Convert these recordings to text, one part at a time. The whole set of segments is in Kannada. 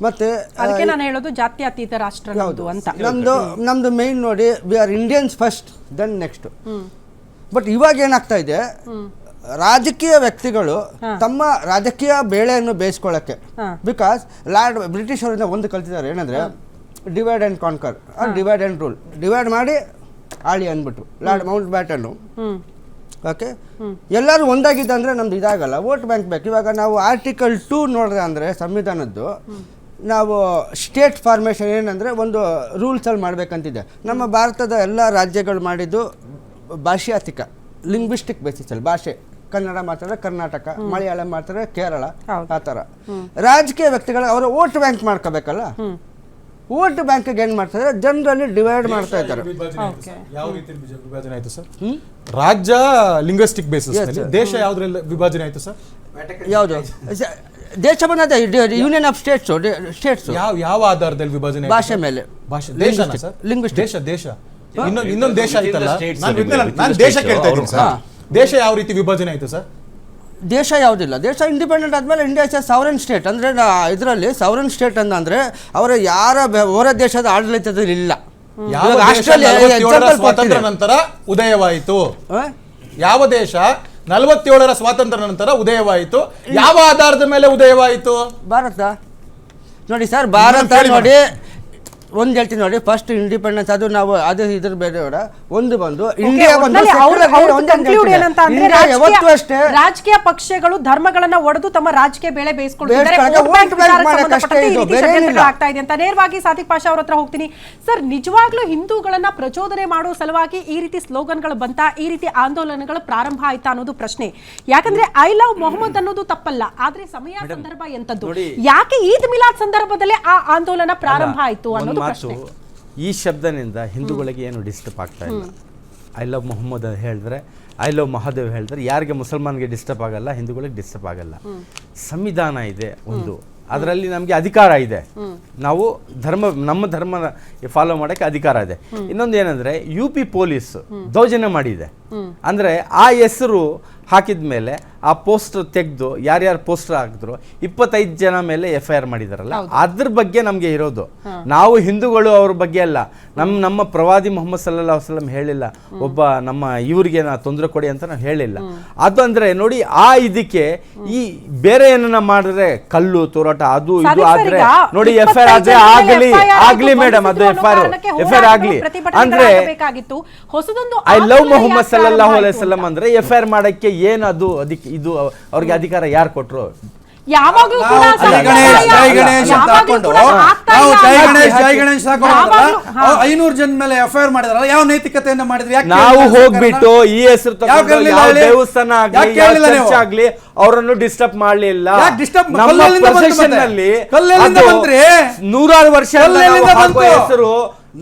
ಮತ್ತೆ ಅದಕ್ಕೆ ನಾನು ಹೇಳೋದು ಜಾತ್ಯತೀತ ರಾಷ್ಟ್ರ ಅಂತ. ನಮ್ದು ಮೇನ್ ನೋಡಿ, we are Indians first then next. But ಇವಾಗ ಏನಾಗ್ತಾ ಇದೆ, ರಾಜಕೀಯ ವ್ಯಕ್ತಿಗಳು ತಮ್ಮ ರಾಜಕೀಯ ಬೇಳೆಯನ್ನು ಬೇಯಿಸ್ಕೊಳ್ಳೋಕ್ಕೆ, ಬಿಕಾಸ್ ಬ್ರಿಟಿಷ್ ಅವರಿಂದ ಒಂದು ಕಲ್ತಿದ್ದಾರೆ, ಏನಂದ್ರೆ divide and conquer, divide and rule, divide ಮಾಡಿ ಆಳಿ ಅಂದ್ಬಿಟ್ಟು ಲಾರ್ಡ್ ಮೌಂಟ್ ಬ್ಯಾಟನ್ನು. ಓಕೆ, ಎಲ್ಲರೂ ಒಂದಾಗಿದ್ದ ಅಂದರೆ ನಮ್ದು ಇದಾಗಲ್ಲ, ವೋಟ್ ಬ್ಯಾಂಕ್ ಬೇಕು. ಇವಾಗ ನಾವು ಆರ್ಟಿಕಲ್ 2 ನೋಡಿದ್ರೆ ಅಂದರೆ ಸಂವಿಧಾನದ್ದು, ನಾವು ಸ್ಟೇಟ್ ಫಾರ್ಮೇಷನ್ ಏನಂದರೆ ಒಂದು ರೂಲ್ಸಲ್ಲಿ ಮಾಡಬೇಕಂತಿದೆ. ನಮ್ಮ ಭಾರತದ ಎಲ್ಲ ರಾಜ್ಯಗಳು ಮಾಡಿದ್ದು ಭಾಷಾತಿಕ, ಲಿಂಗ್ವಿಸ್ಟಿಕ್ ಬೇಸಿಸಲ್ಲಿ, ಭಾಷೆ ಕನ್ನಡ ಮಾತಾಡಿದ್ರೆ ಕರ್ನಾಟಕ, ಮಲಯಾಳಂ ಮಾತಾಡಿದ್ರೆ ಕೇರಳ, ಆ ಥರ. ರಾಜಕೀಯ ವ್ಯಕ್ತಿಗಳು ಅವರ ವೋಟ್ ಬ್ಯಾಂಕ್ ಮಾಡ್ಕೋಬೇಕಲ್ಲ, ವೋಟ್ ಬ್ಯಾಂಕಿಗೆ ಏನು ಮಾಡ್ತಾರೆ, ಜನರಲಿ ಡಿವೈಡ್ ಮಾಡ್ತಾ ಇದ್ದಾರೆ. ಯಾವ ರೀತಿ ವಿಭಜನೆ ಆಯ್ತು ಸರ್? ರಾಜ್ಯ ಲಿಂಗ್ವಿಸ್ಟಿಕ್ ಬೇಸಿಸ್, ದೇಶ ಯಾವ್ದ್ರಲ್ಲಿ ವಿಭಜನೆ ಆಯ್ತು ಸರ್? ಯಾವುದು ದೇಶ ಬಂದ ಯೂನಿಯನ್ ಆಫ್ ಸ್ಟೇಟ್ಸ್ ಯಾವ ಆಧಾರದಲ್ಲಿ ವಿಭಜನೆ? ಭಾಷೆ ಮೇಲೆ. ಭಾಷೆ, ದೇಶನ ಸರ್? ಲಿಂಗ್ವಿಸ್ಟಿಕ್ ದೇಶ ಇನ್ನೊಂದು ದೇಶ ಆಯ್ತಲ್ಲ, ನಾನು ದೇಶ ಕೇಳ್ತಾ ಇದ್ದೀನಿ ಸರ್. ದೇಶ ಯಾವ ರೀತಿ ವಿಭಜನೆ ಆಯ್ತು ಸರ್? ದೇಶ ಯಾವುದಿಲ್ಲ, ದೇಶ ಇಂಡಿಪೆಂಡೆಂಟ್ ಆದಮೇಲೆ ಇಂಡಿಯಾ ಇಸ್ ಸಾವರನ್ ಸ್ಟೇಟ್. ಅಂದರೆ ಇದರಲ್ಲಿ ಸಾವರನ್ ಸ್ಟೇಟ್ ಅಂದರೆ ಅವರ ಯಾರ ಹೊರ ದೇಶದ ಆಡಳಿತದಲ್ಲಿ ಇಲ್ಲ. ಸ್ವಾತಂತ್ರ್ಯ ನಂತರ ಉದಯವಾಯಿತು. ಯಾವ ದೇಶ 47ರ ಸ್ವಾತಂತ್ರ್ಯ ನಂತರ ಉದಯವಾಯಿತು? ಯಾವ ಆಧಾರದ ಮೇಲೆ ಉದಯವಾಯಿತು? ಭಾರತ. ನೋಡಿ ಸರ್, ಭಾರತ ನೋಡಿ, ಒಂದು ಹೇಳ್ತೀನಿ ನೋಡಿ, ಫಸ್ಟ್ ಇಂಡಿಪೆಂಡೆನ್ಸ್ ಅದು ನಾವು ಅದು ಇದ್ರ ಬೇರೆ ಒಂದು ಬಂದು ಇಂಡಿಯಾ ಯಾವತ್ತೂ ಅಷ್ಟೇ ರಾಜಕೀಯ ಪಕ್ಷಗಳು ಧರ್ಮಗಳನ್ನ ಒಡೆದು ತಮ್ಮ ರಾಜಕೀಯ ಬೇಳೆ ಬೇಯಿಸ್ಕೊಳ್ತಿದ್ದಾರೆ ಆಗ್ತಾ ಇದೆ ಅಂತ. ನೇರವಾಗಿ ಸಾದಿಕ್ ಪಾಷಾ ಅವ್ರ ಹತ್ರ ಹೋಗ್ತೀನಿ. ಸರ್, ನಿಜವಾಗ್ಲೂ ಹಿಂದೂಗಳನ್ನ ಪ್ರಚೋದನೆ ಮಾಡುವ ಸಲುವಾಗಿ ಈ ರೀತಿ ಸ್ಲೋಗನ್ಗಳು ಬಂತ, ಈ ರೀತಿ ಆಂದೋಲನಗಳು ಪ್ರಾರಂಭ ಆಯ್ತಾ ಅನ್ನೋದು ಪ್ರಶ್ನೆ. ಯಾಕಂದ್ರೆ ಐ ಲವ್ ಮೊಹಮ್ಮದ್ ಅನ್ನೋದು ತಪ್ಪಲ್ಲ, ಆದ್ರೆ ಸಮಯ ಸಂದರ್ಭ ಎಂತದ್ದು, ಯಾಕೆ ಈದ್ ಮಿಲಾದ್ ಸಂದರ್ಭದಲ್ಲೇ ಆ ಆಂದೋಲನ ಪ್ರಾರಂಭ ಆಯ್ತು ಅನ್ನೋದು ಮಾತು. ಈ ಶಬ್ದನಿಂದ ಹಿಂದೂಗಳಿಗೆ ಏನು ಡಿಸ್ಟರ್ಬ್ ಆಗ್ತಾ ಇಲ್ಲ. ಐ ಲವ್ ಮೊಹಮ್ಮದ್ ಹೇಳಿದ್ರೆ, ಐ ಲವ್ ಮಹಾದೇವ್ ಹೇಳಿದ್ರೆ ಯಾರಿಗೆ ಮುಸಲ್ಮಾನ್ಗೆ ಡಿಸ್ಟರ್ಬ್ ಆಗಲ್ಲ, ಹಿಂದೂಗಳಿಗೆ ಡಿಸ್ಟರ್ಬ್ ಆಗಲ್ಲ. ಸಂವಿಧಾನ ಇದೆ ಒಂದು, ಅದರಲ್ಲಿ ನಮಗೆ ಅಧಿಕಾರ ಇದೆ, ನಾವು ನಮ್ಮ ಧರ್ಮ ಫಾಲೋ ಮಾಡೋಕ್ಕೆ ಅಧಿಕಾರ ಇದೆ. ಇನ್ನೊಂದು ಏನಂದ್ರೆ UP ಪೊಲೀಸ್ ದೌರ್ಜನ್ಯ ಮಾಡಿದೆ ಅಂದ್ರೆ, ಆ ಹೆಸರು ಹಾಕಿದ ಮೇಲೆ ಆ ಪೋಸ್ಟರ್ ತೆಗೆದು ಯಾರ್ಯಾರು ಪೋಸ್ಟರ್ ಹಾಕಿದ್ರು 25 ಜನ ಮೇಲೆ FIR ಮಾಡಿದಾರಲ್ಲ, ಅದ್ರ ಬಗ್ಗೆ ನಮಗೆ ಇರೋದು. ನಾವು ಹಿಂದೂಗಳು ಅವ್ರ ಬಗ್ಗೆ ಅಲ್ಲ. ನಮ್ಮ ಪ್ರವಾದಿ ಮೊಹಮ್ಮದ್ ಸಲ್ಲಲ್ಲಾಹು ಅಲೈಹಿ ವಸಲ್ಲಂ ಹೇಳಿಲ್ಲ ಒಬ್ಬ ನಮ್ಮ ಇವ್ರಿಗೆ ನಾ ತೊಂದರೆ ಕೊಡಿ ಅಂತ ನಾವು ಹೇಳಿಲ್ಲ. ಅದು ಅಂದ್ರೆ ನೋಡಿ, ಆ ಇದಕ್ಕೆ ಈ ಬೇರೆ ಏನನ್ನ ಮಾಡಿದ್ರೆ ಕಲ್ಲು ತೂರಾಟ ಅದು ಇದು ಆದ್ರೆ ನೋಡಿ, FIR ಆದ್ರೆ ಆಗ್ಲಿ ಮೇಡಮ್, ಅದು FIR ಆಗ್ಲಿ ಅಂದ್ರೆ ಐ ಲವ್ ಮೊಹಮ್ಮದ್ ಸಲ್ಲಲ್ಲಾಹು ಅಲೈಹಿ ವಸಲ್ಲಂ ಅಂದ್ರೆ FIR ಮಾಡಕ್ಕೆ ಏನು ಅದು ಅದಕ್ಕೆ ಇದು ಅವ್ರಿಗೆ ಅಧಿಕಾರ ಯಾರು ಕೊಟ್ರು? ಯಾವಾಗ್ಲೂ ಕೂಡ 500 ಜನ ಮೇಲೆ FIR ಮಾಡಿದಾರಲ್ಲ, ಯಾವ ನೈತಿಕತೆಯಿಂದ ಮಾಡಿದ್ರಿ? ನಾವು ಹೋಗ್ಬಿಟ್ಟು ಈ ಹೆಸರು ದೇವಸ್ಥಾನ ಆಗ್ಲಿ ಅವರನ್ನು ಡಿಸ್ಟರ್ಬ್ ಮಾಡ್ಲಿಲ್ಲ. ನೂರಾರು ವರ್ಷ ಹೆಸರು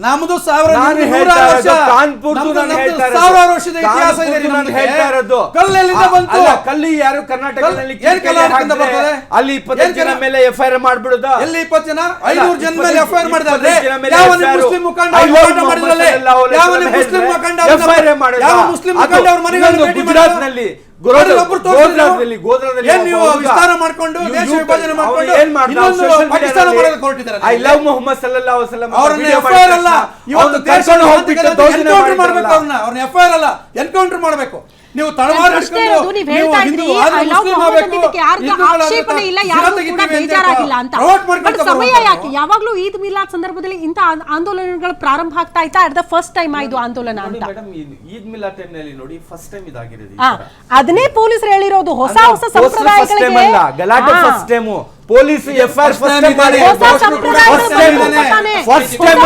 ನಮ್ದು ಸಾವಿರಾರು ವರ್ಷದ ಇತಿಹಾಸ ಇದೆ. ಕಲ್ಲೆಲ್ಲಿಂದ ಬಂತು? ಕಲ್ಲು ಯಾರು ಕರ್ನಾಟಕದಲ್ಲಿ ಅಲ್ಲಿ 20 ಜನ ಮೇಲೆ FIR ಮಾಡ್ಬಿಡುದ? ಎಲ್ಲಿ 20 ಜನ? 500 ಜನ ಮೇಲೆ FIR ಮಾಡಿದ್ರೆ ಯಾವ ಮುಸ್ಲಿಂ ಮುಖಂಡ ಅವ್ರ ಮನೆಗಳನ್ನು ಭೇಟಿ ಗುಜರಾತ್ನಲ್ಲಿ ವಿಸ್ತಾರ ಮಾಡ್ಕೊಂಡು ದೇಶ ವಿಭಜನೆ ಮಾಡ್ಕೊಂಡು ಪಾಕಿಸ್ತಾನ ಮಾಡೋದಕ್ಕೆ ಹೊರಟಿದ್ದಾರೆ. ಐ ಲವ್ ಮೊಹಮ್ಮದ್ ಸಲ್ಲಲ್ಲಾಹು ಅಲೈಹಿ ವಸಲ್ಲಂ ಅವ್ರನ್ನ FIR ಅಲ್ಲ, ಇವತ್ತು ಕರ್ಕೊಂಡು ಹೋಗ್ಬಿಟ್ಟು ಎನ್ಕೌಂಟರ್ ಮಾಡ್ಬೇಕು. ಅವ್ರನ್ನ FIR ಅಲ್ಲ, ಎನ್ಕೌಂಟರ್ ಮಾಡ್ಬೇಕು. ನೀವು ತಳವಾರ ಸಮಯ ಯಾಕೆ ಯಾವಾಗ್ಲೂ ಈದ್ ಮಿಲಾದ್ ಸಂದರ್ಭದಲ್ಲಿ ಇಂತ ಆಂದೋಲನಗಳು ಪ್ರಾರಂಭ ಆಗ್ತಾ ಇತ್ತಾ? ಅಟ್ ದ ಫಸ್ಟ್ ಟೈಮ್ ಆಯ್ತು ಆಂದೋಲನ ಅಂತ. ಈದ್ ಮಿಲಾದ್ ಟೈಮ್ ನಲ್ಲಿ ನೋಡಿ, ಫಸ್ಟ್ ಟೈಮ್ ಇದಾಗಿರೋದು. ಅದನ್ನೇ ಪೊಲೀಸರು ಹೇಳಿರೋದು, ಹೊಸ ಹೊಸ ಸಂಪ್ರದಾಯಗಳಿಗೆ ಗಲಾಟೆ first time. Police FIR first time ಮಾಡಿ, first time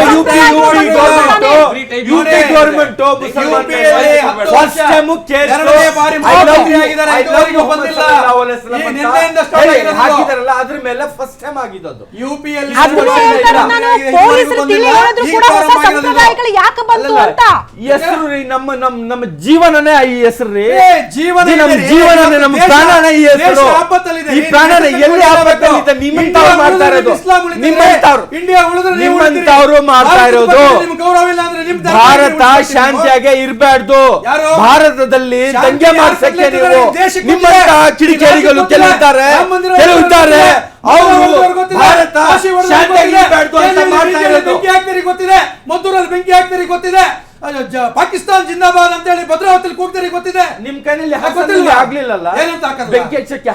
UP government first time case ಹಾಕಿದಾರಲ್ಲ, ಅದ್ರ ಮೇಲೆ ಫಸ್ಟ್ ಟೈಮ್ ಆಗಿದ್ದು UPಯಲ್ಲಿ. ಹೆಸರು ನಮ್ಮ ಜೀವನನೇ ಈ ಹೆಸರು ರೀ, ನಮ್ಮ ಜೀವನನೇ ನಮ್ಮ ಪ್ರಾಣನೇ ಈ ಹೆಸರು. ಈ ಪ್ರಾಣನೇ ಎಲ್ಲಿ ಆಪತ್ತು ಖಂಡಿತ ನಿಮ್ಮಂತವ್ರು ಮಾಡ್ತಾ ಇರೋದು. ಇಂಡಿಯಾ ಉಳಿದ್ರೆ ನೀವು ನಿಮ್ಮಂತವ್ರು ಮಾಡ್ತಾ ಇರೋದು. ನಿಮ್ಗೆ ಗೌರವ ಇಲ್ಲ ಅಂದ್ರೆ ನಿಮ್ ಭಾರತ ಶಾಂತಿಯಾಗೆ ಇರ್ಬಾರ್ದು. ಯಾರು? ಭಾರತದಲ್ಲಿ ದಂಗೆ ಮಾಡ್ಸಕ್ಕೆ ನೀವು ದೇಶಕ್ಕೆ ನಿಮ್ಮಂತ ಕಿಡಿಕೇಡಿಗಳು ಕೆಲವಿದ್ದಾರೆ, ಕೆಲವಿದ್ದಾರೆ. ಅವರು ಭಾರತ ಶಾಂತಿಯಾಗಿ ಇರ್ಬಾರ್ದು ಅಂತ ಮಾಡ್ತಾ ಇರೋದು. ಬೆಂಕಿ ಹಾಕ್ತೀರಿ ಗೊತ್ತಿದೆ, ಮದ್ದೂರಲ್ಲಿ ಬೆಂಕಿ ಹಾಕ್ತೀರಿ ಗೊತ್ತಿದೆ, ಪಾಕಿಸ್ತಾನ್ ಜಿಂದಾಬಾದ್ ಅಂತ ಹೇಳಿ ಭದ್ರಾವತಿಲಿ ಕೂಗ್ತೀರಿ ಗೊತ್ತಿದೆ. ನಿಮ್ ಕೈನಲ್ಲಿ ಆಗ್ಲಿಲ್ಲಲ್ಲ ಬೆಂಕಿ ಹಚ್ಚಕ್ಕೆ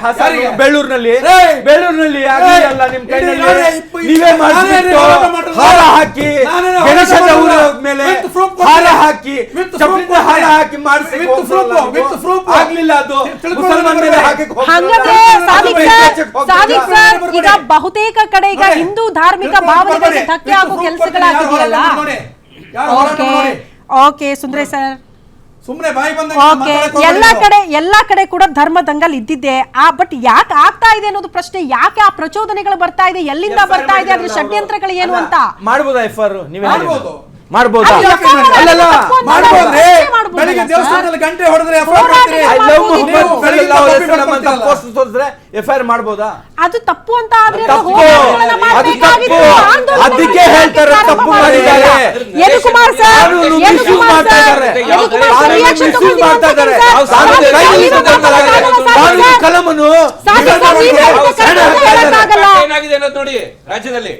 ಬೆಳ್ಳೂರಿನಲ್ಲಿ ಆಗ್ಲಿಲ್ಲ. ನಿಮ್ ಕೈನಲ್ಲಿ ನೀವೇ ಮಾಡಿಬಿಟ್ಟು ಹಾರ ಹಾಕಿ ಗಣೇಶನ ಊರ ಮೇಲೆ ಹಾರ ಹಾಕಿ ಚಪ್ಪಲಿಂದ ಹಾರ ಹಾಕಿ ಮಾಡಿಸಿ ಆಗ್ಲಿಲ್ಲ. ಅದು ಮುಸಲ್ಮಾನ ಮೇಲೆ ಹಾಗಾದ್ರೆ ಸಾದಿಕ್ ಸರ್, ಈಗ ಬಹುತೇಕ ಕಡೆ ಈಗ ಹಿಂದೂ ಧಾರ್ಮಿಕ ಭಾವನೆಗಳಿಗೆ ಧಕ್ಕೆ ಆಗೋ ಕೆಲಸಗಳಾಗಿದೆಯಲ್ಲ. ಓಕೆ ಸುಂದರೇಶ್ ಸರ್, ಸುಮ್ಮನೆ ಬಾಯಿ ಬಂದ ಎಲ್ಲಾ ಕಡೆ ಕೂಡ ಧರ್ಮ ದಂಗಲ್ ಇದ್ದಿದ್ದೆ. ಬಟ್ ಯಾಕೆ ಆಗ್ತಾ ಇದೆ ಅನ್ನೋದು ಪ್ರಶ್ನೆ. ಯಾಕೆ ಆ ಪ್ರಚೋದನೆಗಳು ಬರ್ತಾ ಇದೆ, ಎಲ್ಲಿಂದ ಬರ್ತಾ ಇದೆ, ಅದ್ರ ಷಡ್ಯಂತ್ರಗಳು ಏನು ಅಂತ ಮಾಡ್ಬೋದಾ? FR ನೀವೇ ಮಾಡ್ಬೋದು. ಮಾಡ್ಬೋದಾ? ಬೆಳಿಗ್ಗೆ ದೇವಸ್ಥಾನದಲ್ಲಿ ಗಂಟೆ ಹೊಡೆದ್ರೆ FIR ಮಾಡ್ಬೋದಾ? ಅದು ತಪ್ಪು ಅಂತ ಆದ್ರೆ ಅದಕ್ಕೆ ಹೇಳ್ತಾರೆ ತಪ್ಪು ಮಾಡಿದ್ದಾರೆ. ನೋಡಿ ರಾಜ್ಯದಲ್ಲಿ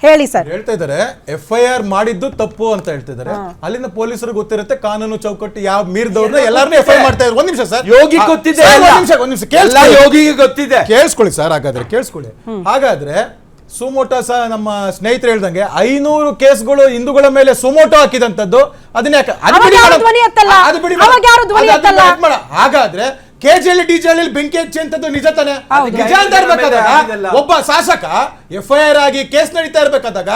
ಹೇಳಿ ಸರ್. ಹೇಳ್ತಾ ಇದಾರೆ FIR ಮಾಡಿದ್ದು ತಪ್ಪು ಅಂತ ಹೇಳ್ತಿದ್ದಾರೆ. ಅಲ್ಲಿಂದ ಪೊಲೀಸರು ಗೊತ್ತಿರುತ್ತೆ ಕಾನೂನು ಚೌಕಟ್ಟು ಯಾವ ಮೀರಿದವ್ರನ್ನ ಎಲ್ಲಾರನ್ನೂ FIR ಮಾಡ್ತಾ ಇದ್ದಾರೆ. ಒಂದ್ ನಿಮಿಷ ಸರ್, ಯೋಗಿ ಗೊತ್ತಿದೆ, ಒಂದ್ ನಿಮಿಷ ಯೋಗಿಗೆ ಗೊತ್ತಿದೆ. ಕೇಳಿಸ್ಕೊಳ್ಳಿ ಸರ್, ಕೇಳಿಸ್ಕೊಳ್ಳಿ. ಹಾಗಾದ್ರೆ ಸುಮೋಟೋ ಸಹ ನಮ್ಮ ಸ್ನೇಹಿತರು ಹೇಳ್ದಂಗೆ 500 ಕೇಸ್ಗಳು ಹಿಂದೂಗಳ ಮೇಲೆ ಸುಮೋಟೋ ಹಾಕಿದಂತದ್ದು ಅದನ್ನ ಹಾಗಾದ್ರೆ ಕೆಜಿಯಲ್ಲಿ ಡಿಜಿಯಲ್ಲಿ ಬೆಂಕಿ ಹಚ್ಚಿ ಅಂತದ್ದು ನಿಜ ತಾನೆ? ನಿಜ ಅಂತ ಇರ್ಬೇಕಾದಾಗ ಒಬ್ಬ ಶಾಸಕ FIR ಆಗಿ ಕೇಸ್ ನಡೀತಾ ಇರ್ಬೇಕಾದಾಗ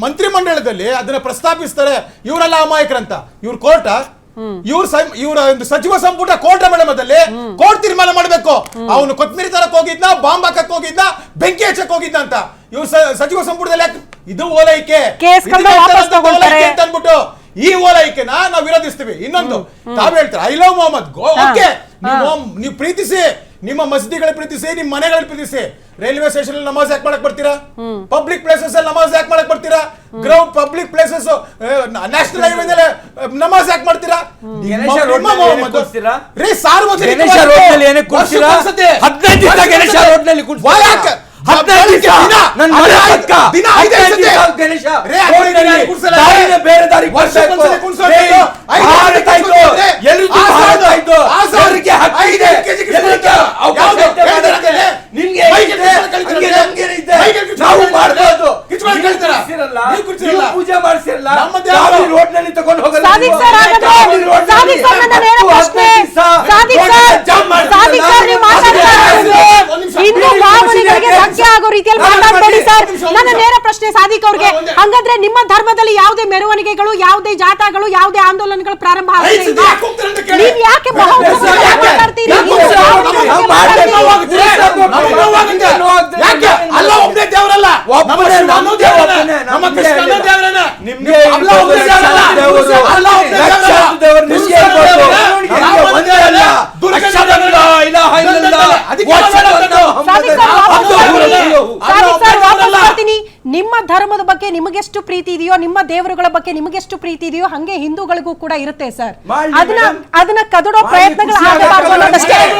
ಮಂತ್ರಿ ಮಂಡಳದಲ್ಲಿ ಅದನ್ನ ಪ್ರಸ್ತಾಪಿಸ್ತಾರೆ, ಇವರೆಲ್ಲ ಅಮಾಯಕರಂತ. ಇವ್ರ ಕೋರ್ಟ ಇವ್ರ ಸಚಿವ ಸಂಪುಟ ಕೋರ್ಟ್ ಮೇಡಮದಲ್ಲಿ ಕೋರ್ಟ್ ತೀರ್ಮಾನ ಮಾಡ್ಬೇಕು. ಅವನು ಕೊತ್ಮೀರಿ ತರಕ್ ಹೋಗಿದ್ನ, ಬಾಂಬ್ ಹಾಕಕ್ ಹೋಗಿದ್ನ, ಬೆಂಕಿ ಹಚ್ಚಕ್ ಹೋಗಿದ್ನ ಅಂತ ಇವ್ರ ಸಚಿವ ಸಂಪುಟದಲ್ಲಿ ಇದು ಓಲೈಕೆ ಅಂತ ಅಂದ್ಬಿಟ್ಟು ಈ ಓಲೈಕೆನ ನಾವು ವಿರೋಧಿಸ್ತೀವಿ. ಇನ್ನೊಂದು ತಾವ್ ಹೇಳ್ತಾರೆ ಐ ಲವ್ ಮೊಹಮ್ಮದ್. ಓಕೆ, ನೀವು ಪ್ರೀತಿಸಿ, ನಿಮ್ಮ ಮಸೀದಿಗಳ ಪ್ರೀತಿಸಿ, ನಿಮ್ಮ ಮನೆಗಳ ಪ್ರೀತಿಸಿ. ರೈಲ್ವೆ ಸ್ಟೇಷನ್ ನಮಾಜ್ ಯಾಕೆ ಮಾಡಕ್ ಬರ್ತೀರಾ? ಪಬ್ಲಿಕ್ ಪ್ಲೇಸಸ್ ಅಲ್ಲಿ ನಮಾಜ್ ಯಾಕೆ ಮಾಡಕ್ ಬರ್ತೀರಾ? Ground public places national highway ನಮಾಜ್ ಯಾಕೆ ಮಾಡ್ತೀರಾ? ಪೂಜೆ ಮಾಡಿಸಿರಲ್ಲ, ರೋಡ್ನಲ್ಲಿ ತಗೊಂಡು ಹೋಗಲ್ಲ. ಹಿಂದೂ ಭಾವನೆಗಳಿಗೆ ಧಕ್ಕೆ ಆಗೋ ರೀತಿಯಲ್ಲಿ ಮಾತಾಡಬೇಡಿ ಸರ್. ನನ್ನ ನೇರ ಪ್ರಶ್ನೆ ಸಾದಿಕ್ ಅವ್ರಿಗೆ, ಹಂಗಂದ್ರೆ ನಿಮ್ಮ ಧರ್ಮದಲ್ಲಿ ಯಾವುದೇ ಮೆರವಣಿಗೆಗಳು, ಯಾವುದೇ ಜಾಥಾಗಳು, ಯಾವುದೇ ಆಂದೋಲನಗಳು ಪ್ರಾರಂಭ ಆಗ್ತಿಲ್ವಾ? ನೀವು ಯಾಕೆ ಮಾತಾಡ್ತೀರಿ? ನಿಮ್ಮ ಧರ್ಮದ ಬಗ್ಗೆ ನಿಮಗೆಷ್ಟು ಪ್ರೀತಿ ಇದೆಯೋ, ನಿಮ್ಮ ದೇವರುಗಳ ಬಗ್ಗೆ ನಿಮಗೆಷ್ಟು ಪ್ರೀತಿ ಇದೆಯೋ, ಹಂಗೆ ಹಿಂದೂಗಳಿಗೂ ಕೂಡ ಇರುತ್ತೆ ಸರ್. ಅದನ್ನ ಕದಡೋ ಪ್ರಯತ್ನಗಳು ಆಗಬಾರದು ಅನ್ನೋದಷ್ಟೇ.